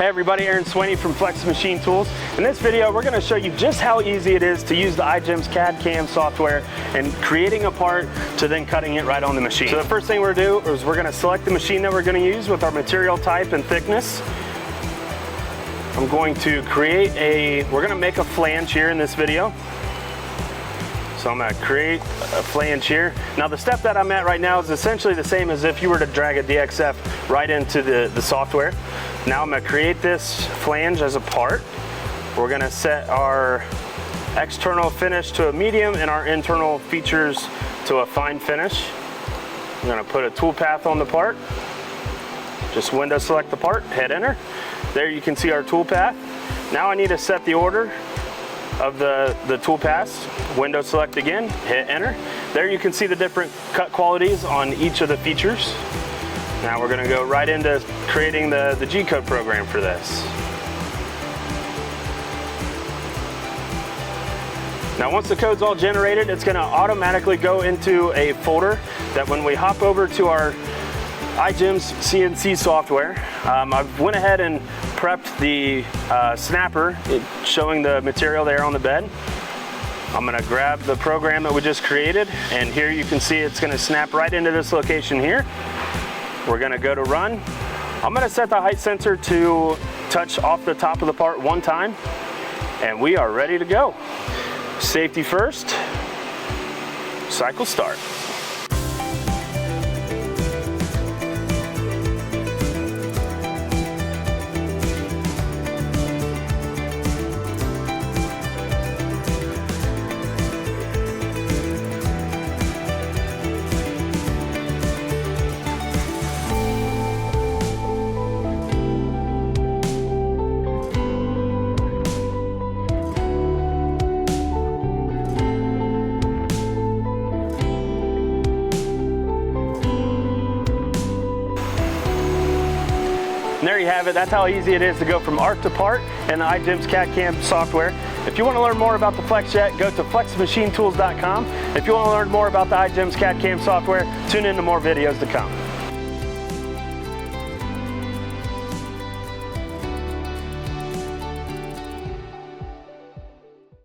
Hey everybody, Aaron Swaney from Flex Machine Tools. In this video, we're going to show you just how easy it is to use the IGEMS CAD-cam software and creating a part to then cutting it right on the machine. So the first thing we're going to do is we're going to select the machine that we're going to use with our material type and thickness. I'm going to we're going to make a flange here in this video. So I'm going to create a flange here. Now the step that I'm at right now is essentially the same as if you were to drag a DXF right into the software. Now I'm going to create this flange as a part. We're going to set our external finish to a medium and our internal features to a fine finish. I'm going to put a tool path on the part. Just window select the part, hit enter. There you can see our tool path. Now I need to set the order of the tool paths. Window select again, hit enter. There you can see the different cut qualities on each of the features. Now we're going to go right into creating the G-code program for this. Now once the code's all generated, it's going to automatically go into a folder that when we hop over to our IGEMS CNC software, I've went ahead and prepped the snapper showing the material there on the bed. I'm going to grab the program that we just created, and here you can see it's going to snap right into this location here. We're going to go to run. I'm going to set the height sensor to touch off the top of the part one time, and we are ready to go. Safety first, cycle start. And there you have it. That's how easy it is to go from art to part in the IGEMS CAD-cam software. If you want to learn more about the FlexJet, go to flexmachinetools.com. If you want to learn more about the IGEMS CAD-cam software, tune in to more videos to come.